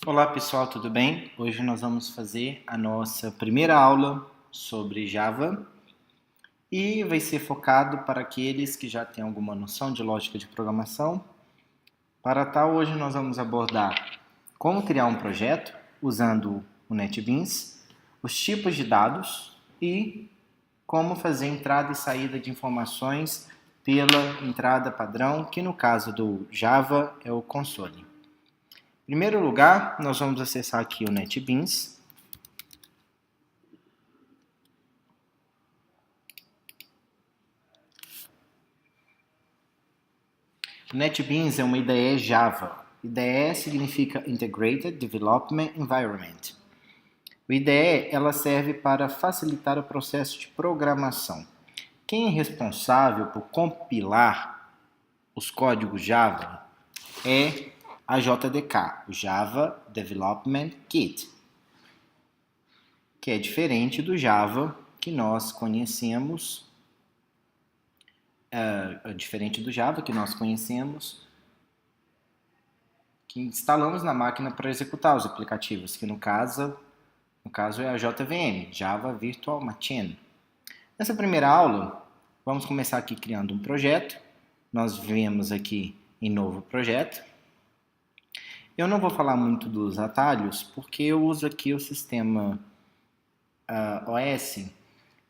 Olá pessoal, tudo bem? Hoje nós vamos fazer a nossa primeira aula sobre Java e vai ser focado para aqueles que já têm alguma noção de lógica de programação. Para tal, hoje nós vamos abordar como criar um projeto usando o NetBeans, os tipos de dados e como fazer entrada e saída de informações pela entrada padrão, que no caso do Java é o console. Em primeiro lugar, nós vamos acessar aqui o NetBeans. O NetBeans é uma IDE Java. IDE significa Integrated Development Environment. O IDE ela serve para facilitar o processo de programação. Quem é responsável por compilar os códigos Java é a JDK, o Java Development Kit, que é diferente do Java que nós conhecemos, que instalamos na máquina para executar os aplicativos, que no caso é a JVM, Java Virtual Machine. Nessa primeira aula, vamos começar aqui criando um projeto. Nós vemos aqui em novo projeto. Eu não vou falar muito dos atalhos, porque eu uso aqui o sistema OS,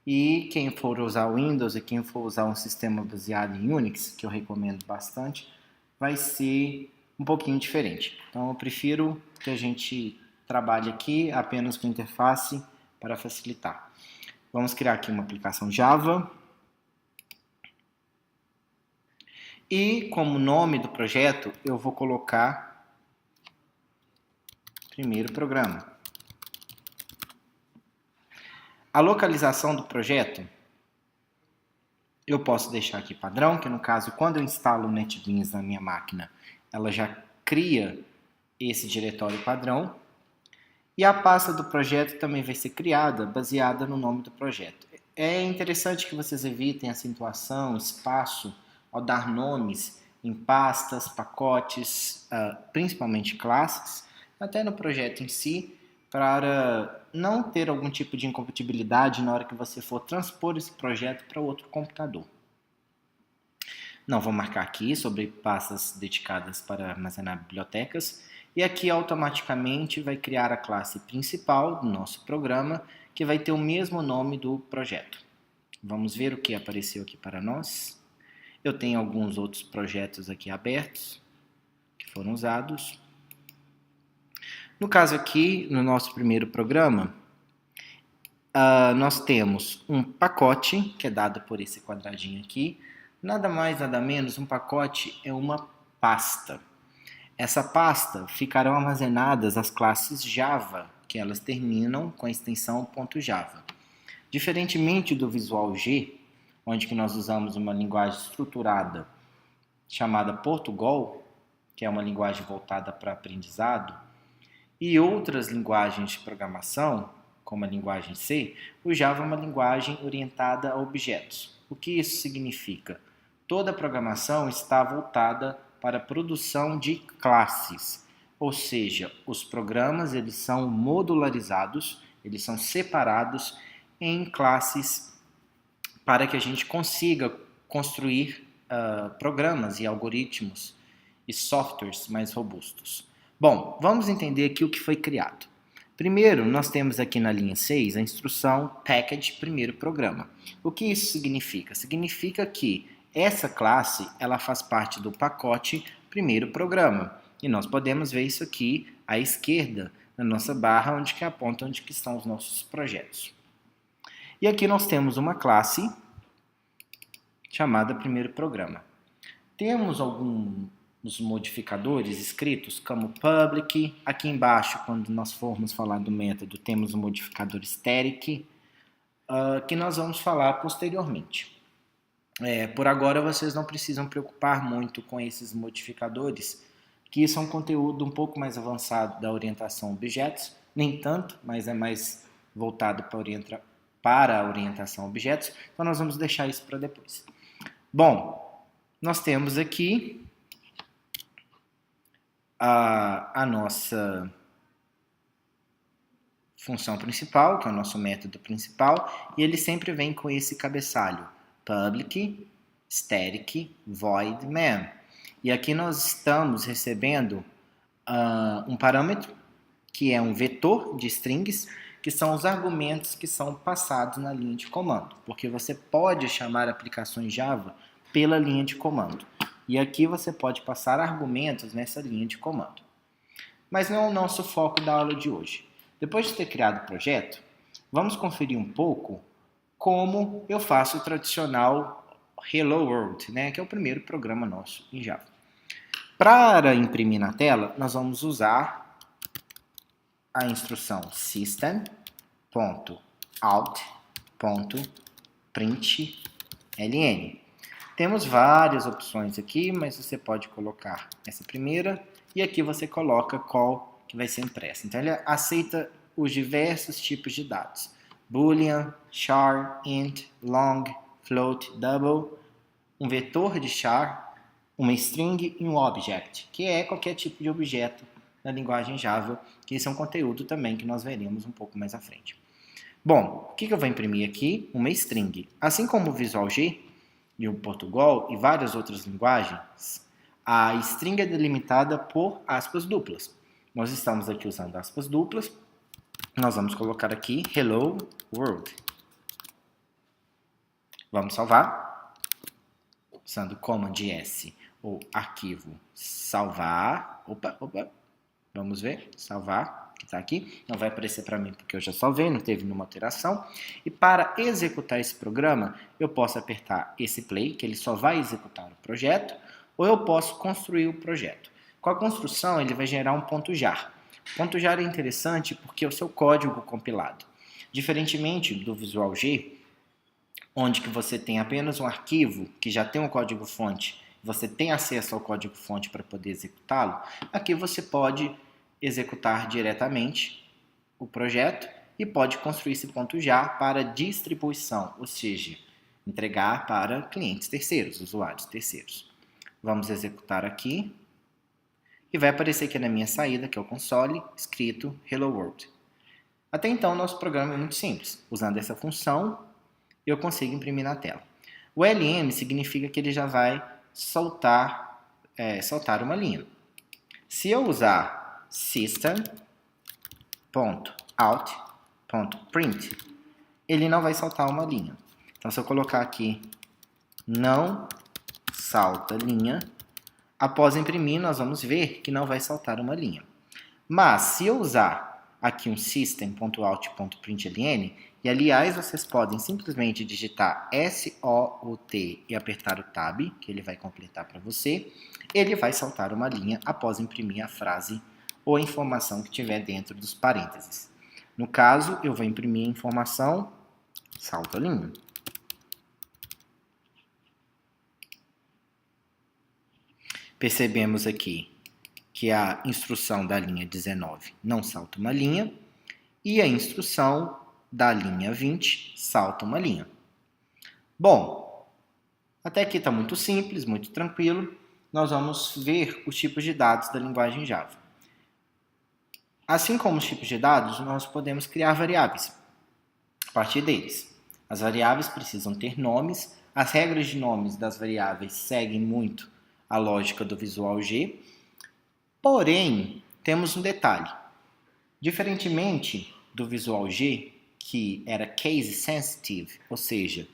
e quem for usar o Windows e quem for usar um sistema baseado em Unix, que eu recomendo bastante, vai ser um pouquinho diferente. Então eu prefiro que a gente trabalhe aqui apenas com interface para facilitar. Vamos criar aqui uma aplicação Java. E como nome do projeto, eu vou colocar primeiro programa. A localização do projeto, eu posso deixar aqui padrão, que no caso, quando eu instalo o NetBeans na minha máquina, ela já cria esse diretório padrão. E a pasta do projeto também vai ser criada baseada no nome do projeto. É interessante que vocês evitem acentuação, espaço, ao dar nomes em pastas, pacotes, principalmente classes, até no projeto em si, para não ter algum tipo de incompatibilidade na hora que você for transpor esse projeto para outro computador. Não vou marcar aqui sobre pastas dedicadas para armazenar bibliotecas, e aqui automaticamente vai criar a classe principal do nosso programa, que vai ter o mesmo nome do projeto. Vamos ver o que apareceu aqui para nós. Eu tenho alguns outros projetos aqui abertos, que foram usados. No caso aqui, no nosso primeiro programa, nós temos um pacote, que é dado por esse quadradinho aqui. Nada mais, nada menos, um pacote é uma pasta. Essa pasta ficarão armazenadas as classes Java, que elas terminam com a extensão .java. Diferentemente do Visual G, onde que nós usamos uma linguagem estruturada chamada Portugal, que é uma linguagem voltada para aprendizado, e outras linguagens de programação, como a linguagem C, o Java é uma linguagem orientada a objetos. O que isso significa? Toda a programação está voltada para a produção de classes, ou seja, os programas eles são modularizados, eles são separados em classes para que a gente consiga construir programas e algoritmos e softwares mais robustos. Bom, vamos entender aqui o que foi criado. Primeiro, nós temos aqui na linha 6 a instrução package primeiro programa. O que isso significa? Significa que essa classe ela faz parte do pacote primeiro programa. E nós podemos ver isso aqui à esquerda, na nossa barra, onde que aponta onde que estão os nossos projetos. E aqui nós temos uma classe chamada primeiro programa. Temos alguns modificadores escritos como public. Aqui embaixo, quando nós formos falar do método, temos o modificador static, que nós vamos falar posteriormente. Por agora, vocês não precisam preocupar muito com esses modificadores, que isso é um conteúdo um pouco mais avançado da orientação a objetos, nem tanto, mas é mais voltado para a orientação a objetos, então nós vamos deixar isso para depois. Bom, nós temos aqui a nossa função principal, que é o nosso método principal, e ele sempre vem com esse cabeçalho, public, static, void, main. E aqui nós estamos recebendo um parâmetro, que é um vetor de strings, que são os argumentos que são passados na linha de comando, porque você pode chamar aplicações Java pela linha de comando. E aqui você pode passar argumentos nessa linha de comando. Mas não é o nosso foco da aula de hoje. Depois de ter criado o projeto, vamos conferir um pouco como eu faço o tradicional Hello World, né, que é o primeiro programa nosso em Java. Para imprimir na tela, nós vamos usar a instrução system.out.println. Temos várias opções aqui, mas você pode colocar essa primeira e aqui você coloca qual que vai ser impressa. Então ele aceita os diversos tipos de dados: boolean, char, int, long, float, double, um vetor de char, uma string e um object, que é qualquer tipo de objeto na linguagem Java, que esse é um conteúdo também que nós veremos um pouco mais à frente. Bom, o que eu vou imprimir aqui? Uma string. Assim como o Visual G e o Portugal e várias outras linguagens, a string é delimitada por aspas duplas. Nós estamos aqui usando aspas duplas. Nós vamos colocar aqui Hello World. Vamos salvar. Usando Command S ou arquivo salvar. Opa. Vamos ver. Salvar. Que está aqui. Não vai aparecer para mim porque eu já salvei, não teve nenhuma alteração. E para executar esse programa, eu posso apertar esse play, que ele só vai executar o projeto, ou eu posso construir o projeto. Com a construção, ele vai gerar um ponto .jar. O ponto .jar é interessante porque é o seu código compilado. Diferentemente do Visual G, onde que você tem apenas um arquivo que já tem um código-fonte, você tem acesso ao código-fonte para poder executá-lo, aqui você pode executar diretamente o projeto e pode construir esse ponto .jar para distribuição, ou seja, entregar para clientes terceiros, usuários terceiros. Vamos executar aqui e vai aparecer aqui na minha saída, que é o console, escrito Hello World. Até então, nosso programa é muito simples. Usando essa função, eu consigo imprimir na tela. O LM significa que ele já vai soltar uma linha. Se eu usar system.out.print, ele não vai saltar uma linha. Então, se eu colocar aqui não salta linha, após imprimir, nós vamos ver que não vai saltar uma linha. Mas, se eu usar aqui um system.out.println, e aliás, vocês podem simplesmente digitar SOUT e apertar o Tab, que ele vai completar para você, ele vai saltar uma linha após imprimir a frase ou a informação que tiver dentro dos parênteses. No caso, eu vou imprimir a informação, salta a linha. Percebemos aqui que a instrução da linha 19 não salta uma linha e a instrução da linha 20 salta uma linha. Bom, até aqui está muito simples, muito tranquilo. Nós vamos ver os tipos de dados da linguagem Java. Assim como os tipos de dados, nós podemos criar variáveis a partir deles. As variáveis precisam ter nomes. As regras de nomes das variáveis seguem muito a lógica do Visual G. Porém, temos um detalhe. Diferentemente do Visual G, que era case sensitive, ou seja,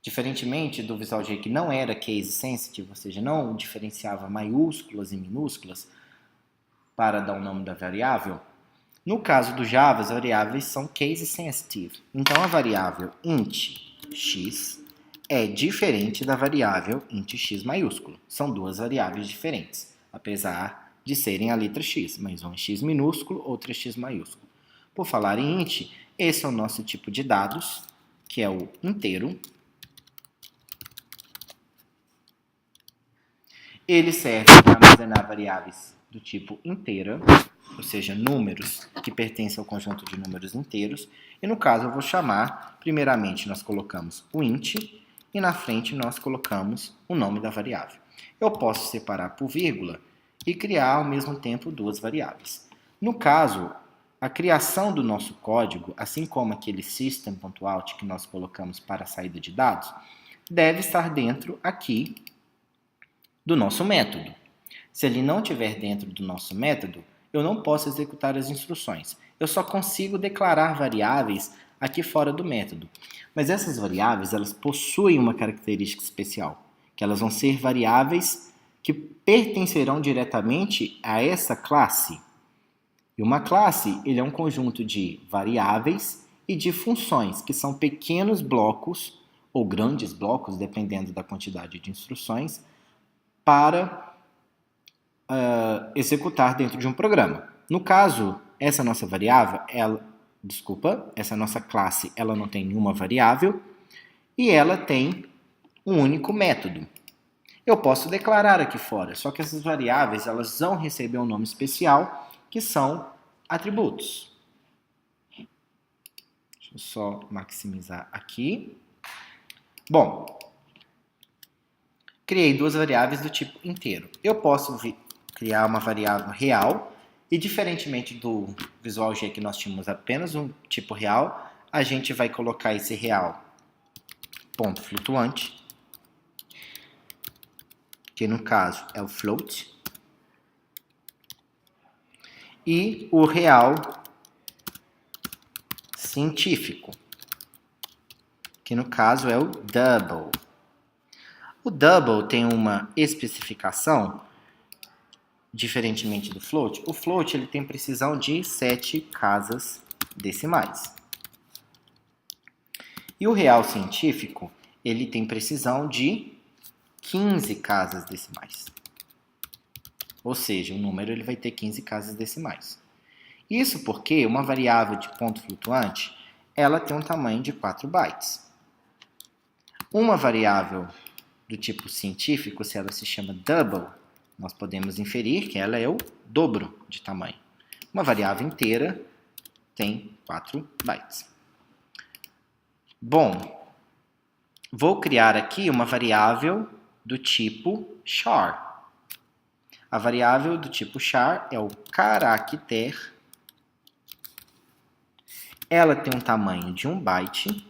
diferentemente do Visual G que não era case sensitive, ou seja, não diferenciava maiúsculas e minúsculas para dar o nome da variável, no caso do Java, as variáveis são case sensitive. Então, a variável int x é diferente da variável int x maiúsculo. São duas variáveis diferentes, apesar de serem a letra x, mas uma é x minúsculo, outra é x maiúsculo. Por falar em int, esse é o nosso tipo de dados, que é o inteiro. Ele serve para armazenar variáveis do tipo inteira, ou seja, números que pertencem ao conjunto de números inteiros. E no caso eu vou chamar, primeiramente nós colocamos o int e na frente nós colocamos o nome da variável. Eu posso separar por vírgula e criar ao mesmo tempo duas variáveis. No caso, A criação do nosso código, assim como aquele system.out que nós colocamos para a saída de dados, deve estar dentro aqui do nosso método. Se ele não estiver dentro do nosso método, eu não posso executar as instruções. Eu só consigo declarar variáveis aqui fora do método. Mas essas variáveis, elas possuem uma característica especial, que elas vão ser variáveis que pertencerão diretamente a essa classe. E uma classe, ele é um conjunto de variáveis e de funções, que são pequenos blocos, ou grandes blocos, dependendo da quantidade de instruções, para executar dentro de um programa. No caso, essa nossa variável, essa nossa classe, ela não tem nenhuma variável e ela tem um único método. Eu posso declarar aqui fora, só que essas variáveis, elas vão receber um nome especial, que são atributos. Deixa eu só maximizar aqui. Bom, criei duas variáveis do tipo inteiro. Eu posso criar uma variável real e, diferentemente do Visual G que nós tínhamos apenas um tipo real, a gente vai colocar esse real ponto flutuante, que no caso é o float, e o real científico, que no caso é o double. O double tem uma especificação diferentemente do float. O float ele tem precisão de 7 casas decimais. E o real científico ele tem precisão de 15 casas decimais. Ou seja, o número ele vai ter 15 casas decimais. Isso porque uma variável de ponto flutuante ela tem um tamanho de 4 bytes. Uma variável do tipo científico, se ela se chama double, nós podemos inferir que ela é o dobro de tamanho. Uma variável inteira tem 4 bytes. Bom, vou criar aqui uma variável do tipo char. A variável do tipo char é o caractere. Ela tem um tamanho de 1 byte.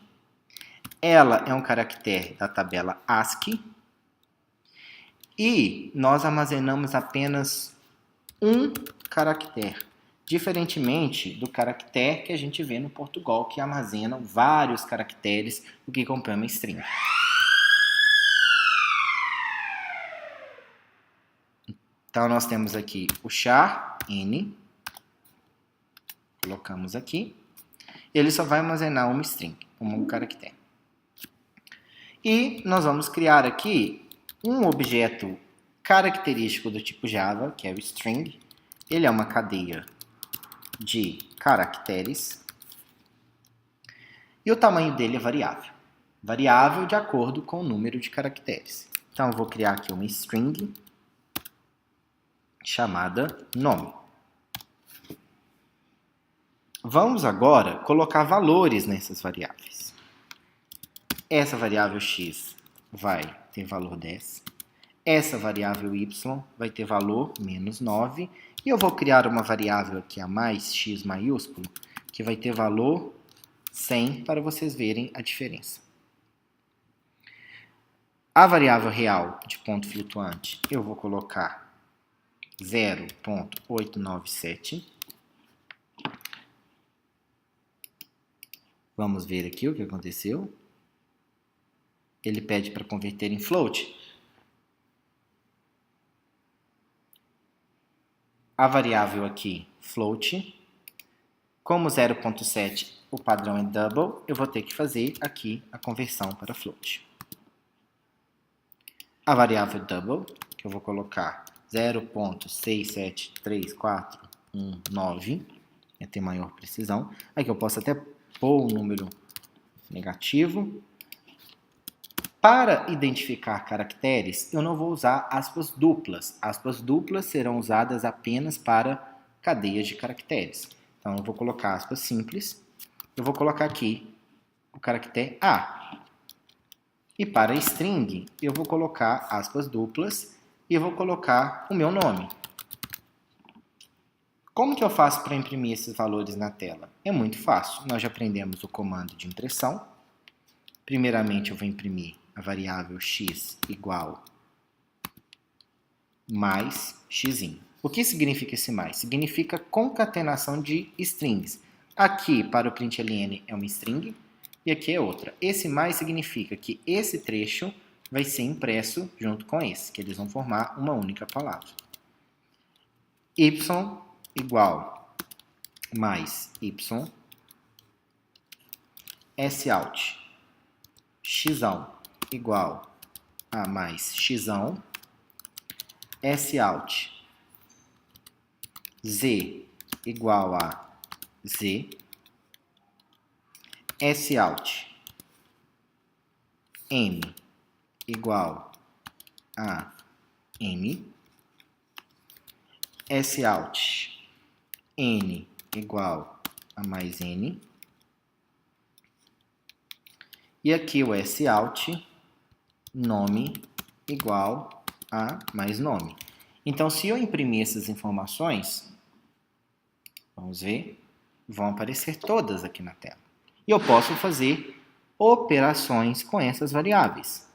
Ela é um caractere da tabela ASCII. E nós armazenamos apenas um caractere, diferentemente do caractere que a gente vê no Portugal, que armazena vários caracteres, o que compõe string. Então, nós temos aqui o char, n, colocamos aqui, ele só vai armazenar uma string, um caractere. E nós vamos criar aqui um objeto característico do tipo Java, que é o string. Ele é uma cadeia de caracteres. E o tamanho dele é variável. Variável de acordo com o número de caracteres. Então, eu vou criar aqui uma string chamada nome. Vamos agora colocar valores nessas variáveis. Essa variável x vai ter valor 10. Essa variável y vai ter valor menos 9. E eu vou criar uma variável aqui a mais, x maiúsculo, que vai ter valor 100 para vocês verem a diferença. A variável real de ponto flutuante eu vou colocar 0.897. Vamos ver aqui o que aconteceu. Ele pede para converter em float. A variável aqui, float, como 0.7 o padrão é double, eu vou ter que fazer aqui a conversão para float. A variável double, que eu vou colocar 0.6734119, é ter maior precisão. Aqui eu posso até pôr um número negativo. Para identificar caracteres, eu não vou usar aspas duplas. Aspas duplas serão usadas apenas para cadeias de caracteres. Então, eu vou colocar aspas simples. Eu vou colocar aqui o caractere A. E para string, eu vou colocar aspas duplas e eu vou colocar o meu nome. Como que eu faço para imprimir esses valores na tela? É muito fácil. Nós já aprendemos o comando de impressão. Primeiramente, eu vou imprimir a variável x igual mais x. O que significa esse mais? Significa concatenação de strings. Aqui, para o println, é uma string e aqui é outra. Esse mais significa que esse trecho vai ser impresso junto com esse, que eles vão formar uma única palavra. Y igual mais y, sout, x igual a mais x, sout, z igual a z, sout, m igual a m, sout, n igual a mais n, e aqui o sout, nome igual a mais nome. Então, se eu imprimir essas informações, vamos ver, vão aparecer todas aqui na tela. E eu posso fazer operações com essas variáveis.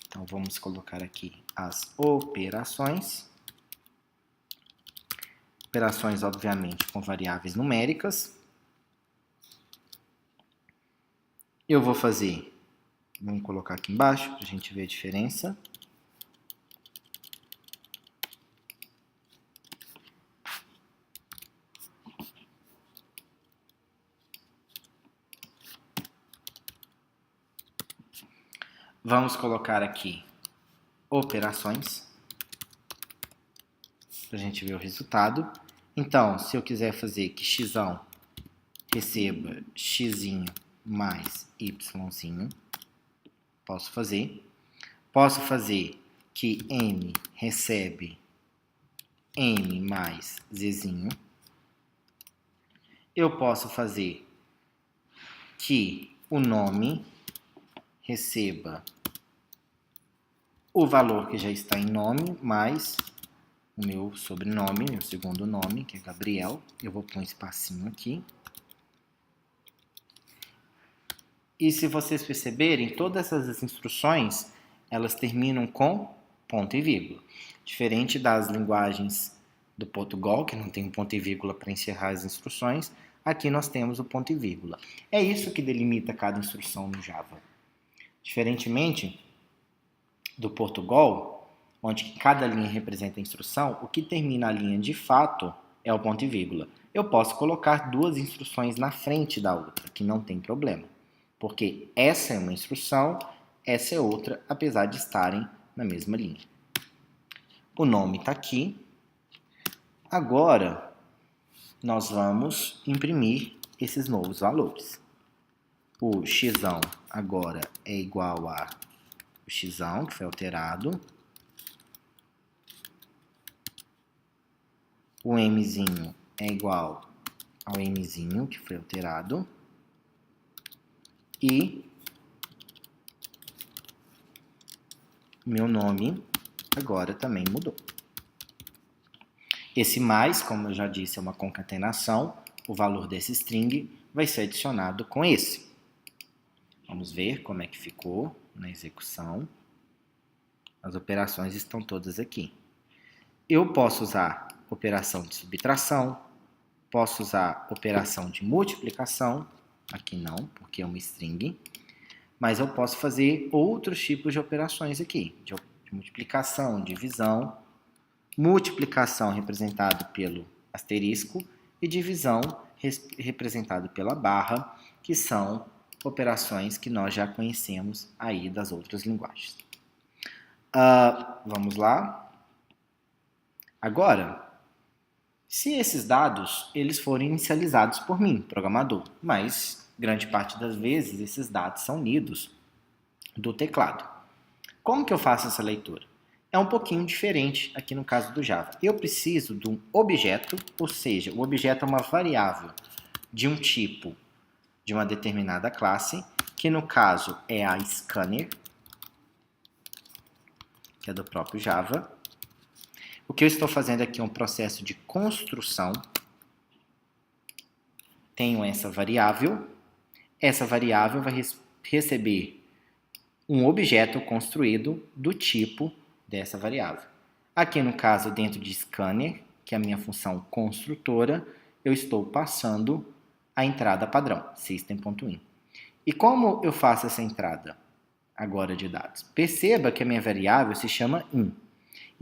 Então, vamos colocar aqui as operações. Operações, obviamente, com variáveis numéricas. Eu vou fazer, vamos colocar aqui embaixo para a gente ver a diferença. Vamos colocar aqui operações, para a gente ver o resultado. Então, se eu quiser fazer que x receba x mais y, posso fazer. Posso fazer que m recebe m mais z. Eu posso fazer que o nome receba o valor que já está em nome, mais o meu sobrenome, meu segundo nome, que é Gabriel. Eu vou pôr um espacinho aqui. E se vocês perceberem, todas essas instruções, elas terminam com ponto e vírgula. Diferente das linguagens do Portugal, que não tem um ponto e vírgula para encerrar as instruções, aqui nós temos o ponto e vírgula. É isso que delimita cada instrução no Java. Diferentemente do Portugal, onde cada linha representa a instrução, o que termina a linha de fato é o ponto e vírgula. Eu posso colocar duas instruções na frente da outra, que não tem problema, porque essa é uma instrução, essa é outra, apesar de estarem na mesma linha. O nome está aqui. Agora, nós vamos imprimir esses novos valores. O x agora é igual a o x, que foi alterado. O m é igual ao m, que foi alterado. E meu nome agora também mudou. Esse mais, como eu já disse, é uma concatenação. O valor desse string vai ser adicionado com esse. Vamos ver como é que ficou na execução. As operações estão todas aqui. Eu posso usar operação de subtração, posso usar operação de multiplicação, aqui não, porque é uma string, mas eu posso fazer outros tipos de operações aqui, de multiplicação, divisão, multiplicação representado pelo asterisco e divisão representado pela barra, que são operações que nós já conhecemos aí das outras linguagens. Vamos lá. Agora, se esses dados eles forem inicializados por mim, programador, mas grande parte das vezes esses dados são lidos do teclado. Como que eu faço essa leitura? É um pouquinho diferente aqui no caso do Java. Eu preciso de um objeto, ou seja, o objeto é uma variável de um tipo de uma determinada classe, que no caso é a scanner, que é do próprio Java. O que eu estou fazendo aqui é um processo de construção. Tenho essa variável vai receber um objeto construído do tipo dessa variável. Aqui no caso, dentro de scanner, que é a minha função construtora, eu estou passando a entrada padrão, system.in. E como eu faço essa entrada agora de dados? Perceba que a minha variável se chama in.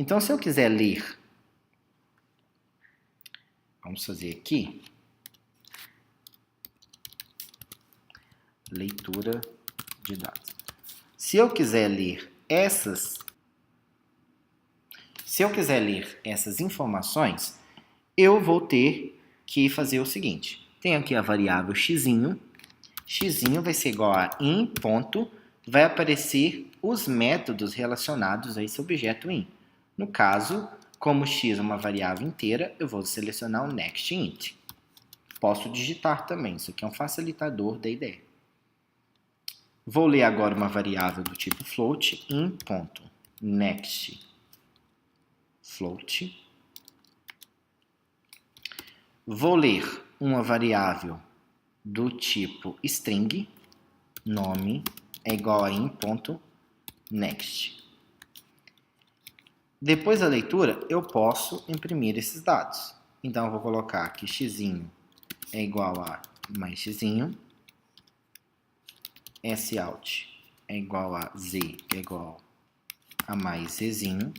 Então, se eu quiser ler, vamos fazer aqui, leitura de dados. Se eu quiser ler essas informações, eu vou ter que fazer o seguinte. Tem aqui a variável xzinho. Xzinho vai ser igual a in ponto, vai aparecer os métodos relacionados a esse objeto in. No caso, como x é uma variável inteira, eu vou selecionar o next int. Posso digitar também, isso aqui é um facilitador da ideia. Vou ler agora uma variável do tipo float, in.next float. Vou ler uma variável do tipo string, nome é igual a in.next. Depois da leitura, eu posso imprimir esses dados. Então, eu vou colocar que xzinho é igual a mais xzinho, sout é igual a z, que é igual a mais zzinho,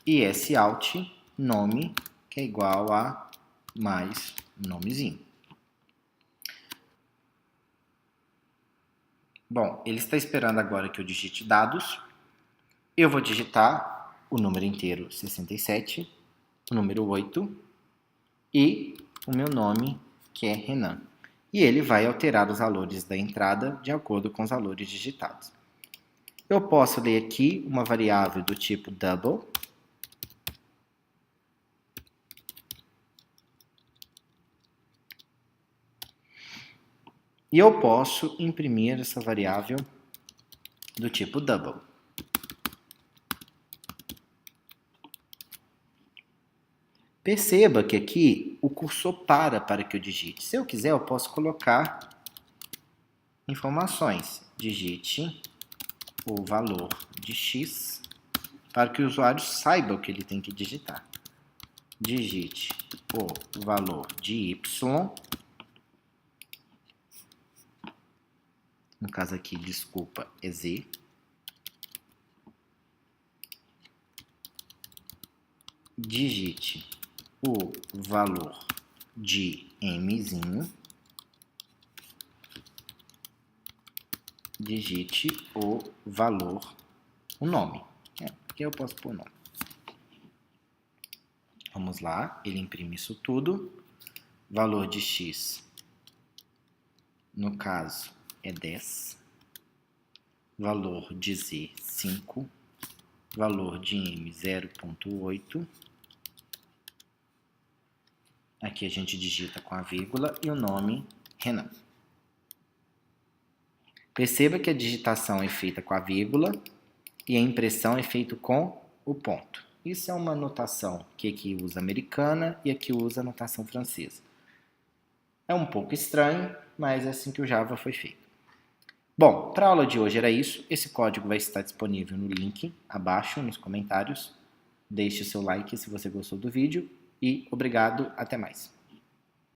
e sout nome, que é igual a mais nomezinho. Bom, ele está esperando agora que eu digite dados. Eu vou digitar o número inteiro 67, o número 8 e o meu nome, que é Renan. E ele vai alterar os valores da entrada de acordo com os valores digitados. Eu posso ler aqui uma variável do tipo double. E eu posso imprimir essa variável do tipo double. Perceba que aqui o cursor para que eu digite. Se eu quiser, eu posso colocar informações. Digite o valor de x para que o usuário saiba o que ele tem que digitar. Digite o valor de y. No caso aqui, desculpa, é z. Digite o valor de mzinho. Digite o valor, o nome. Aqui eu posso pôr o nome. Vamos lá, ele imprime isso tudo. Valor de x, no caso, é 10. Valor de z, 5. Valor de m, 0,8. Aqui a gente digita com a vírgula e o nome, Renan. Perceba que a digitação é feita com a vírgula e a impressão é feita com o ponto. Isso é uma notação que aqui usa americana e aqui usa a notação francesa. É um pouco estranho, mas é assim que o Java foi feito. Bom, para a aula de hoje era isso. Esse código vai estar disponível no link abaixo nos comentários. Deixe seu like se você gostou do vídeo e obrigado, até mais.